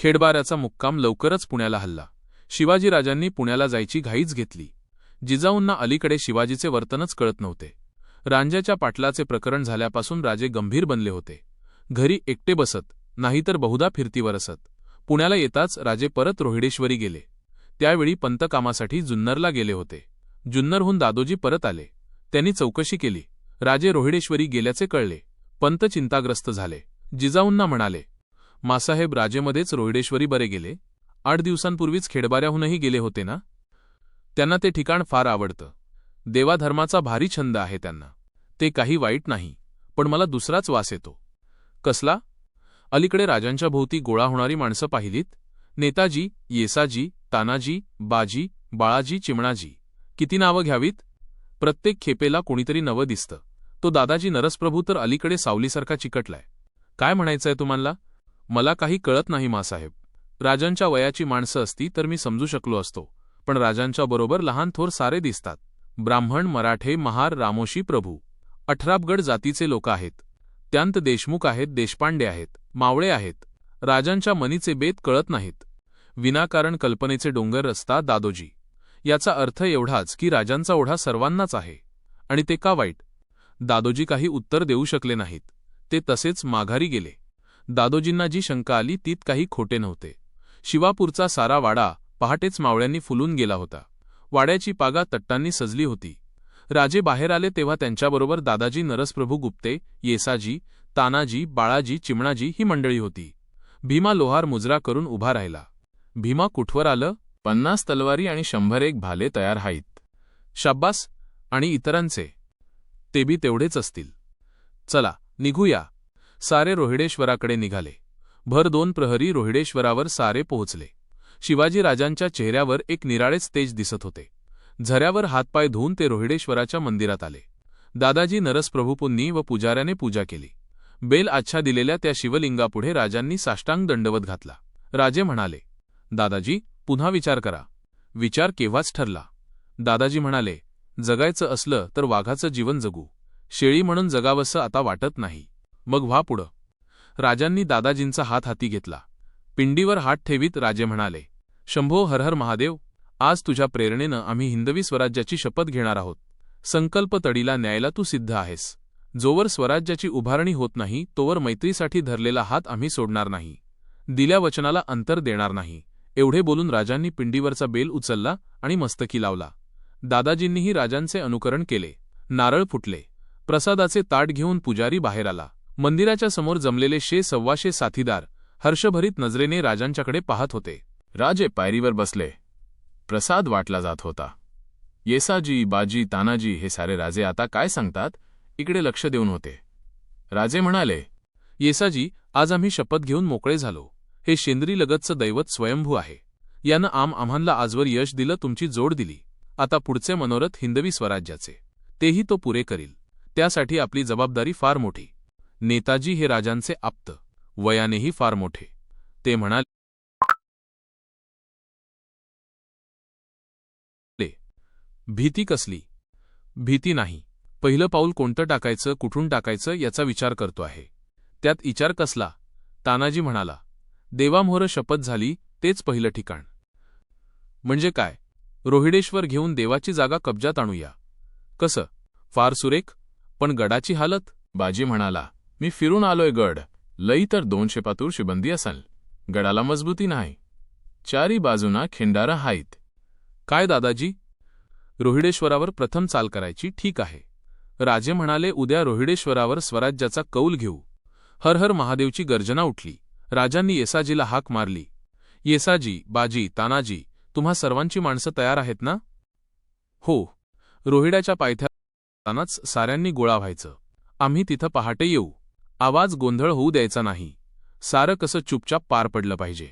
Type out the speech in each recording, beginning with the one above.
खेडबाऱ्याचा मुक्काम लवकरच पुण्याला हल्ला. शिवाजीराजांनी पुण्याला जायची घाईच घेतली. जिजाऊंना अलीकडे शिवाजीचे वर्तनच कळत नव्हते. रांझ्याच्या पाटलाचे प्रकरण झाल्यापासून राजे गंभीर बनले होते. घरी एकटे बसत, नाहीतर बहुधा फिरतीवर असत. पुण्याला येताच राजे परत रोहिडेश्वरी गेले. त्यावेळी पंत कामासाठी जुन्नरला गेले होते. जुन्नरहून दादोजी परत आले. त्यांनी चौकशी केली. राजे रोहिडेश्वरी गेल्याचे कळले. पंत चिंताग्रस्त झाले. जिजाऊंना म्हणाले, मासाहेब राजेमध्येच रोहिडेश्वरी बरे गेले. 8 दिवसांपूर्वीच खेडबाऱ्याहूनही गेले होते ना. त्यांना ते ठिकाण फार आवडतं. देवाधर्माचा भारी छंद आहे त्यांना. ते काही वाईट नाही, पण मला दुसराच वास येतो. कसला? अलीकडे राजांच्या भोवती गोळा होणारी माणसं पाहिलीत? नेताजी, येसाजी, तानाजी, बाजी, बाळाजी, चिमणाजी, किती नावं घ्यावीत? प्रत्येक खेपेला कोणीतरी नवं दिसतं. तो दादाजी नरसप्रभू तर अलीकडे सावलीसारखा चिकटलाय. काय म्हणायचंय तुम्हाला? मला काही कळत नाही मासाहेब. राजांच्या वयाची माणसं असती तर मी समजू शकलो असतो, पण राजांच्या बरोबर लहान थोर सारे दिसतात. ब्राह्मण, मराठे, महार, रामोशी प्रभू, अठरापगड जातीचे लोक आहेत. त्यांत देशमुख आहेत, देशपांडे आहेत, मावळे आहेत. राजांच्या मनीचे बेत कळत नाहीत. विनाकारण कल्पनेचे डोंगर रचता दादोजी. याचा अर्थ एवढाच की राजांचा ओढा सर्वांनाच आहे. आणि ते का वाईट? दादोजी काही उत्तर देऊ शकले नाहीत. ते तसेच माघारी गेले. दादोजींना जी शंका आली तीत काही खोटे नव्हते. शिवापूरचा सारा वाडा पहाटेच मावळ्यांनी फुलून गेला होता. वाड्याची पागा तट्टांनी सजली होती. राजे बाहेर आले तेव्हा त्यांच्याबरोबर दादाजी नरसप्रभू गुप्ते, येसाजी, तानाजी, बाळाजी, चिमणाजी ही मंडळी होती. भीमा लोहार मुजरा करून उभा राहिला. भीमा कुठवर आलं? 50 तलवारी आणि 101 भाले तयार आहेत. शाब्बास. आणि इतरांचे? ते बी तेवढेच असतील. चला निघूया. सारे रोहिडेश्वराकडे निघाले. भर 2 प्रहरी रोहिडेश्वरावर सारे पोहोचले. शिवाजीराजांच्या चेहऱ्यावर एक निराळेच तेज दिसत होते. झऱ्यावर हातपाय धुवून ते रोहिडेश्वराच्या मंदिरात आले. दादाजी नरसप्रभूंनी व पुजाऱ्याने पूजा केली. बेल आच्छा दिलेल्या त्या शिवलिंगापुढे राजांनी साष्टांग दंडवत घातला. राजे म्हणाले, दादाजी, पुन्हा विचार करा. विचार केव्हाच ठरला. दादाजी म्हणाले, जगायचं असलं तर वाघाचं जीवन जगू. शेळी म्हणून जगावंसं आता वाटत नाही. मग व्हा पुढं. राजांनी दादाजींचा हात हाती घेतला. पिंडीवर हात ठेवीत राजे म्हणाले, शंभो हर हर महादेव. आज तुझ्या प्रेरणेनं आम्ही हिंदवी स्वराज्याची शपथ घेणार आहोत. संकल्प तडीला न्यायला तू सिद्ध आहेस. जोवर स्वराज्याची उभारणी होत नाही तोवर मैत्रीसाठी धरलेला हात आम्ही सोडणार नाही. दिल्या वचनाला अंतर देणार नाही. एवढे बोलून राजांनी पिंडीवरचा बेल उचलला आणि मस्तकी लावला. दादाजींनीही राजांचे अनुकरण केले. नारळ फुटले. प्रसादाचे ताट घेऊन पुजारी बाहेर आला. मंदिराच्या समोर जमलेले 100-125 साथीदार हर्षभरीत नजरेने राजांच्याकडे पाहत होते. राजे पायरीवर बसले. प्रसाद वाटला जात होता. येसाजी, बाजी, तानाजी हे सारे राजे आता काय सांगतात इकडे लक्ष देऊन होते. राजे म्हणाले, येसाजी, आज आम्ही शपथ घेऊन मोकळे झालो. हे शेंद्रीलगतचं दैवत स्वयंभू आहे. यानं आम्हाला आजवर यश दिलं, तुमची जोड दिली. आता पुढचे मनोरथ हिंदवी स्वराज्याचे, तेही तो पुरे करील. त्यासाठी आपली जबाबदारी फार मोठी. नेताजी हे राजांचे आप्त, वयानेही फार मोठे. ते म्हणाले, भीती कसली? भीती नाही. पहिलं पाऊल कोणतं टाकायचं, कुठून टाकायचं याचा विचार करतो आहे. त्यात विचार कसला? तानाजी म्हणाला, देवामोहर शपथ झाली तेच पहिलं ठिकाण. म्हणजे काय? रोहिडेश्वर घेऊन देवाची जागा कब्जात आणूया. कसं? फार सुरेख. पण गडाची हालत? बाजी म्हणाला, मी फिरून आलोय गड. लई तर 200 पातूर शिबंदी असाल. गडाला मजबूती नाही. चारी बाजूना खिंडारं हायत. काय दादाजी? रोहिडेश्वरावर प्रथम चाल करायची. ठीक आहे. राजे म्हणाले, उद्या रोहिडेश्वरावर स्वराज्याचा कौल घेऊ. हर हर महादेवची गर्जना उठली. राजांनी येसाजीला हाक मारली. येसाजी, बाजी, तानाजी, तुम्हा सर्वांची माणसं तयार आहेत ना? हो. रोहिड्याच्या पायथ्यालाच साऱ्यांनी गोळा व्हायचं. आम्ही तिथं पहाटे येऊ. आवाज गोंधळ होऊ द्यायचा नाही. सारं कसं चुपचाप पार पडलं पाहिजे.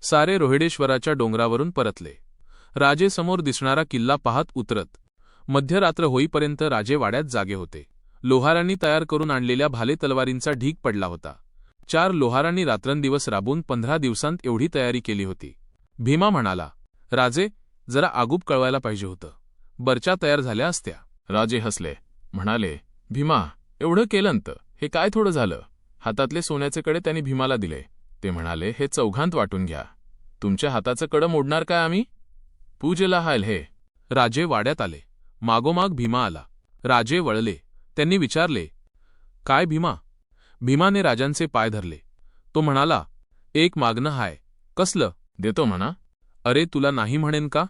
सारे रोहिडेश्वराच्या डोंगरावरून परतले. राजे समोर दिसणारा किल्ला पाहत उतरत. मध्यरात्र होईपर्यंत राजे वाड्यात जागे होते. लोहारांनी तयार करून आणलेल्या भाले तलवारींचा ढीग पडला होता. 4 लोहारांनी रात्रंदिवस राबून 15 दिवसांत एवढी तयारी केली होती. भीमा म्हणाला, राजे, जरा आगूप कळवायला पाहिजे होतं. बर्च्या तयार झाल्या असत्या. राजे हसले. म्हणाले, भीमा, एवढं केलंत, हे काय थोडं झालं? हातातले सोन्याचे कडे त्यांनी भीमाला दिले. ते म्हणाले, हे चौघांत वाटून घ्या. तुमच्या हाताचं कडं मोडणार काय आम्ही? पूजेला हाल हे. राजे वाड्यात आले. मागोमाग भीमा आला. राजे वळले. त्यांनी विचारले, काय भीमा? भीमाने राजांचे पाय धरले. तो म्हणाला, एक मागणं हाय. कसलं? देतो म्हणा. अरे तुला नाही म्हणेन का?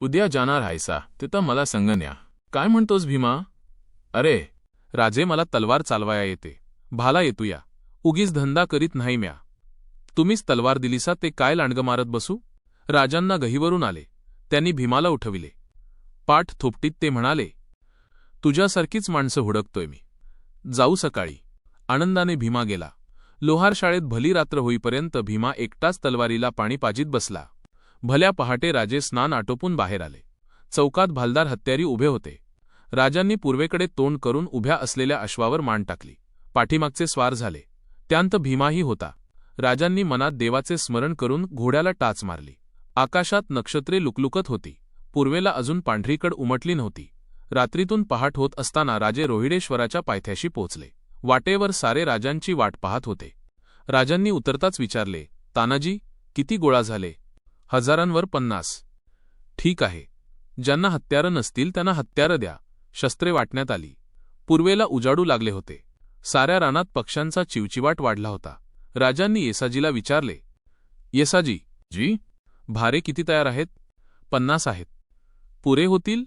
उद्या जाणार हायसा, ते तर मला संग न्या. काय म्हणतोस भीमा? अरे राजे, मला तलवार चालवाया येते. भाला येतूया. उगीच धंदा करीत नाही म्या. तुम्हीच तलवार दिलीसा ते काय लांडगं मारत बसू? राजांना गहीवरून आले. त्यांनी भीमाला उठविले. पाठ थोपटीत ते म्हणाले, तुझ्यासारखीच माणसं हुडकतोय मी. जाऊ सकाळी. आनंदाने भीमा गेला. लोहार शाळेत भली रात्र होईपर्यंत भीमा एकटाच तलवारीला पाणी पाजीत बसला. भल्या पहाटे राजे स्नान आटोपून बाहेर आले. चौकात भालदार हत्यारी उभे होते. राजांनी पूर्वेकडे तोंड करून उभ्या असलेल्या अश्वावर मान टाकली. पाठीमागचे स्वार झाले. त्यांत भीमाही होता. राजांनी मनात देवाचे स्मरण करून घोड्याला टाच मारली. आकाशात नक्षत्रे लुकलुकत होती. पूर्वेला अजून पांढरीकड उमटली नव्हती. रात्रीतून पहाट होत असताना राजे रोहिडेश्वराच्या पायथ्याशी पोचले. वाटेवर सारे राजांची वाट पाहत होते. राजांनी उतरताच विचारले, तानाजी, किती गोळा झाले? हजारांवर 50. ठीक आहे. ज्यांना हत्यारं नसतील त्यांना हत्यारं द्या. शस्त्रे वाटण्यात आली. पूर्वेला उजाडू लागले होते. साऱ्या रानात पक्ष्यांचा चिवचिवाट वाढला होता. राजांनी येसाजीला विचारले, येसाजी जी, भारे किती तयार आहेत? 50 आहेत. पुरे होतील?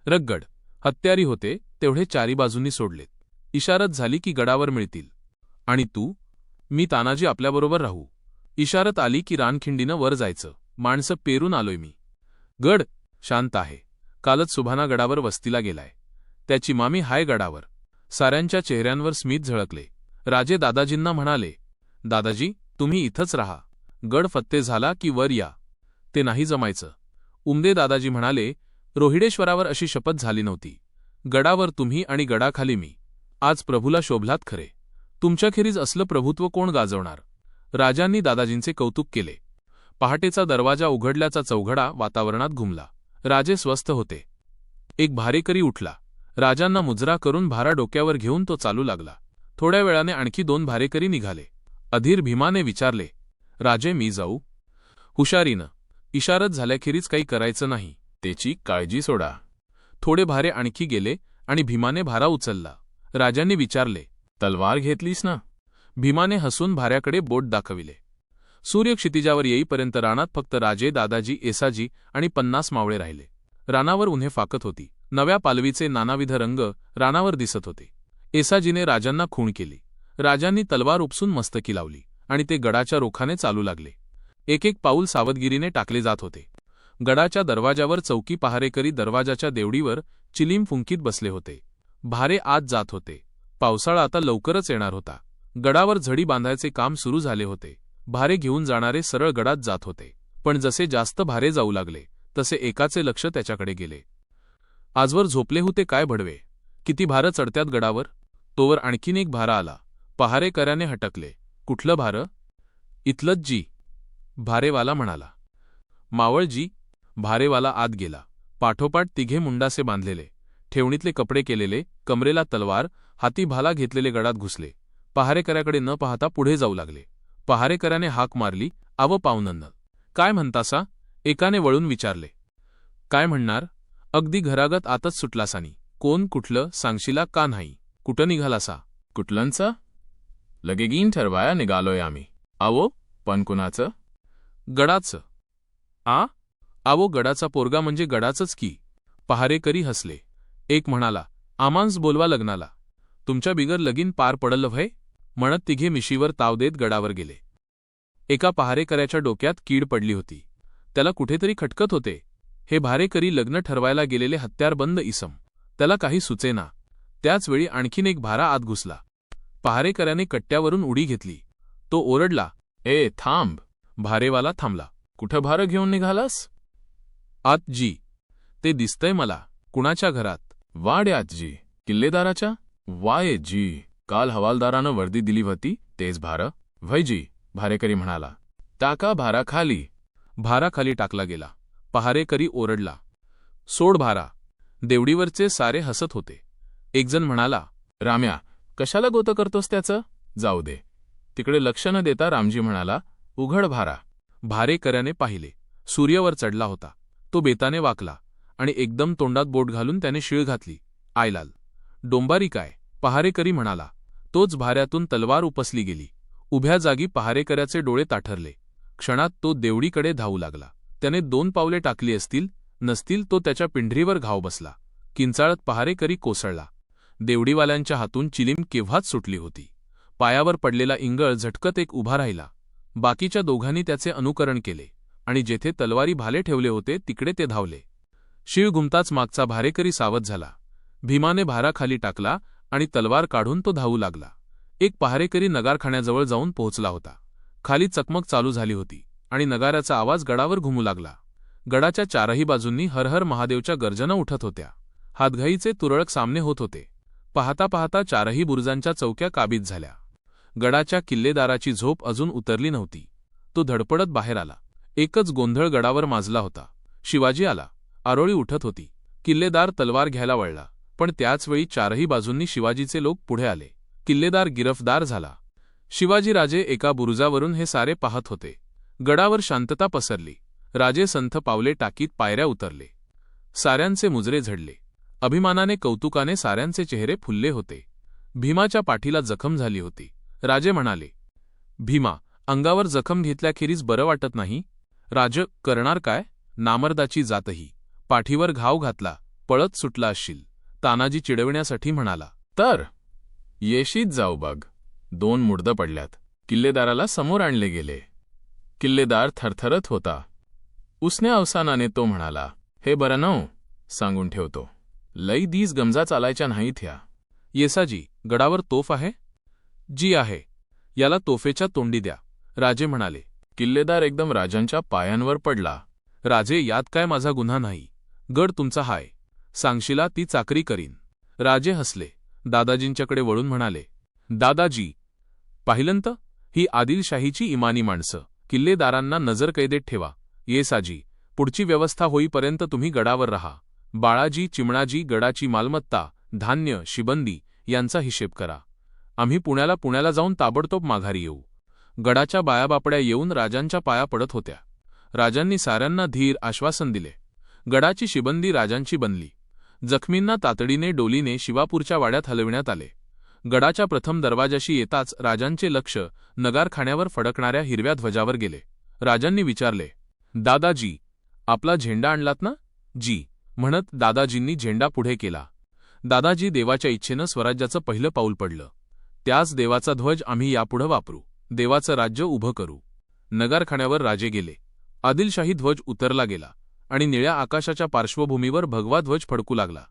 रगड. हत्यारी होते तेवढे चारी बाजूंनी सोडलेत. इशारत झाली की गडावर मिळतील. आणि तू? मी तानाजी आपल्याबरोबर राहू. इशारत आली की रानखिंडीनं वर जायचं. माणसं पेरून आलोय मी. गड शांत आहे. कालच सुभाना गडावर वस्तीला गेलाय. त्याची मामी हाय गडावर. साऱ्यांच्या चेहऱ्यांवर स्मित झळकले. राजे दादाजींना म्हणाले, दादाजी, तुम्ही इथंच राहा. गड फत्ते झाला की वर या. ते नाही जमायचं. उमदे दादाजी म्हणाले, रोहिडेश्वरावर अशी शपथ झाली नव्हती. गडावर तुम्ही आणि गडाखाली मी. आज प्रभूला शोभलात खरे. तुमच्याखेरीज असलं प्रभुत्व कोण गाजवणार? राजांनी दादाजींचे कौतुक केले. पहाटेचा दरवाजा उघडल्याचा चौघडा वातावरणात घुमला. राजे स्वस्थ होते. एक भारेकरी उठला. राजांना मुजरा करून भारा डोक्यावर घेऊन तो चालू लागला. थोड्या वेळाने आणखी 2 भारेकरी निघाले. अधीर भीमाने विचारले, राजे, मी जाऊ? हुशारीनं. इशारत झाल्याखेरीज काही करायचं नाही. त्याची काळजी सोडा. थोडे भारे आणखी गेले आणि भीमाने भारा उचलला. राजांनी विचारले, तलवार घेतलीस ना? भीमाने हसून भाऱ्याकडे बोट दाखविले. सूर्य क्षितिजावर येईपर्यंत रानात फक्त राजे, दादाजी, येसाजी आणि 50 मावळे राहिले. रानावर उन्हे फाकत होती. नव्या पालवीचे नानाविध रंग रानावर दिसत होते. येसाजीने राजांना खूण केली. राजांनी तलवार उपसून मस्तकी लावली आणि ते गडाच्या रोखाने चालू लागले. एक एक पाऊल सावधगिरीने टाकले जात होते. गडाच्या दरवाजावर चौकी पहारेकरी दरवाजाच्या देवडीवर चिलीम फुंकीत बसले होते. भारे आत जात होते. पावसाळा आता लवकरच येणार होता. गडावर झडी बांधायचे काम सुरू झाले होते. भारे घेऊन जाणारे सरळ गडात जात होते. पण जसे जास्त भारे जाऊ लागले तसे एकाचे लक्ष त्याच्याकडे गेले. आजवर झोपले होते काय भडवे? किती भारं चढत्यात गडावर? तोवर आणखीन एक भारा आला. पहारेकऱ्याने हटकले. कुठलं भारं? इथलंच जी, भारेवाला म्हणाला. मावळजी. भारेवाला आत गेला. पाठोपाठ तिघे मुंडासे बांधलेले, ठेवणीतले कपडे केलेले, कमरेला तलवार, हाती भाला घेतलेले गडात घुसले. पहारेकऱ्याकडे न पाहता पुढे जाऊ लागले. पहारेकऱ्याने हाक मारली, आव पाहुणं. काय म्हणतासा? एकाने वळून विचारले. काय म्हणणार? अगदी घरागत आतच सुटलासानी. कोण, कुठलं, सांगशिला का नाही? कुठं निघालासा? कुठलंचं? लगेगीन ठरवाया निघालोय आम्ही. आवो, पण कुणाचं? गडाचं. आवो, गडाचा पोरगा म्हणजे गडाचंच की. पहारेकरी हसले. एक म्हणाला, आमांस बोलवा लग्नाला. तुमच्या बिगर लगीन पार पडलं व्हय? म्हणत तिघे मिशीवर ताव देत गडावर गेले. एका पहारेकऱ्याच्या डोक्यात कीड पडली होती. त्याला कुठेतरी खटकत होते. हे भारेकरी लग्न ठरवायला गेलेले हत्यारबंद इसम. त्याला काही सुचेना. त्याचवेळी आणखीन एक भारा आत घुसला. पहारेकऱ्याने कट्ट्यावरून उडी घेतली. तो ओरडला, ए थांब. भारेवाला थांबला. कुठं भारं घेऊन निघालास? आत जी. ते दिसतंय मला. कुणाच्या घरात? वाड्यात जी. किल्लेदाराच्या? वाय जी. काल हवालदारानं वर्दी दिली होती तेच भारं? व्हय जी, भारेकरी म्हणाला. टाका भारा खाली. भारा खाली टाकला गेला. पहारेकरी ओरडला, सोड भारा. देवडीवरचे सारे हसत होते. एकजण म्हणाला, राम्या, कशाला गोतं करतोस त्याचं? जाऊ दे. तिकडे लक्ष न देता रामजी म्हणाला, उघड भारा. भारेकऱ्याने पाहिले. सूर्यवर चढला होता. तो बेताने वाकला आणि एकदम तोंडात बोट घालून त्याने शिळ घातली. आयलाल. डोंबारी काय? पहारेकरी म्हणाला. तोच भाऱ्यातून तलवार उपसली गेली. उभ्या जागी पहारेकऱ्याचे डोळे ताठरले. क्षणात तो देवडीकडे धावू लागला. त्याने 2 पावले टाकली असतील नसतील तो त्याच्या पिंढरीवर घाव बसला. किंचाळत पहारेकरी कोसळला. देवडीवाल्यांच्या हातून चिलीम केव्हाच सुटली होती. पायावर पडलेला इंगळ झटकत एक उभा राहिला. बाकीच्या दोघांनी त्याचे अनुकरण केले आणि जेथे तलवारी भाले ठेवले होते तिकडे ते धावले. शिळ घुमताच मागचा भारेकरी सावध झाला. भीमाने भारा खाली टाकला आणि तलवार काढून तो धावू लागला. एक पहारेकरी नगारखान्याजवळ जाऊन पोहोचला होता. खाली चकमक चालू झाली होती आणि नगाऱ्याचा आवाज गडावर घुमू लागला. गडाच्या चारही बाजूंनी हर हर महादेवच्या गर्जना उठत होत्या. हातघाईचे तुरळक सामने होत होते. पाहता पाहता चारही बुरुजांच्या चौक्या काबीज झाल्या. गडाच्या किल्लेदाराची झोप अजून उतरली नव्हती. तो धडपडत बाहेर आला. एकच गोंधळ गडावर माजला होता. शिवाजी आला. आरोळी उठत होती. किल्लेदार तलवार घ्यायला वळला, पण त्याचवेळी चारही बाजूंनी शिवाजीचे लोक पुढे आले. किल्लेदार गिरफ्तार झाला. शिवाजीराजे एका बुरुजावरून हे सारे पाहत होते. गडावर शांतता पसरली. राजे संथ पावले टाकीत पायऱ्या उतरले. साऱ्यांचे मुजरे झडले. अभिमानाने कौतुकाने साऱ्यांचे चेहरे फुलले होते. भीमाच्या पाठीला जखम झाली होती. राजे म्हणाले, भीमा, अंगावर जखम घेतल्याखेरीज बरं वाटत नाही? राज, करणार काय? नामर्दाची जातही. पाठीवर घाव घातला, पळत सुटला असशील. तानाजी चिडविण्यासाठी म्हणाला. तर येशीत जाऊ बघ. 2 मुर्द पडल्यात. किल्लेदाराला समोर आणले गेले. किल्लेदार थरथरत होता. उसने अवसानाने तो म्हणाला, हे बरं नव, सांगून ठेवतो. लई दीस गमजा चालायच्या नाहीत ह्या. येसाजी, गडावर तोफ आहे? जी आहे. याला तोफेच्या तोंडी द्या. राजे म्हणाले. किल्लेदार एकदम राजांच्या पायांवर पडला. राजे, यात काय माझा गुन्हा नाही. गड तुमचा हाय. सांगशिला ती चाकरी करीन. राजे हसले. दादाजींच्याकडे वळून म्हणाले, दादाजी, पाहिलंत? ही आदिलशाहीची इमानी माणसं. किल्लेदारांना नजरकैदेत ठेवा. येसाजी, पुढची व्यवस्था होईपर्यंत तुम्ही गडावर रहा. बाळाजी, चिमणाजी, गडाची मालमत्ता, धान्य, शिबंदी यांचा हिशेब करा. आम्ही पुण्याला जाऊन ताबडतोब माघारी येऊ. गडाच्या बायाबापड्या येऊन राजांच्या पाया पडत होत्या. राजांनी साऱ्यांना धीर आश्वासन दिले. गडाची शिबंदी राजांची बनली. जखमींना तातडीने डोलीने शिवापूरच्या वाड्यात हलविण्यात आले. गडाच्या प्रथम दरवाजाशी येताच राजांचे लक्ष नगारखान्यावर फडकणाऱ्या हिरव्या ध्वजावर गेले. राजांनी विचारले, दादाजी, आपला झेंडा आणलात ना? जी, म्हणत दादाजींनी झेंडा पुढे केला. दादाजी, देवाच्या इच्छेनं स्वराज्याचं पहिलं पाऊल पडलं. त्याच देवाचा ध्वज आम्ही यापुढे वापरू. देवाचं राज्य उभं करू. नगारखान्यावर राजे गेले. आदिलशाही ध्वज उतरला गेला आणि निळ्या आकाशाच्या पार्श्वभूमीवर भगवा ध्वज फडकू लागला.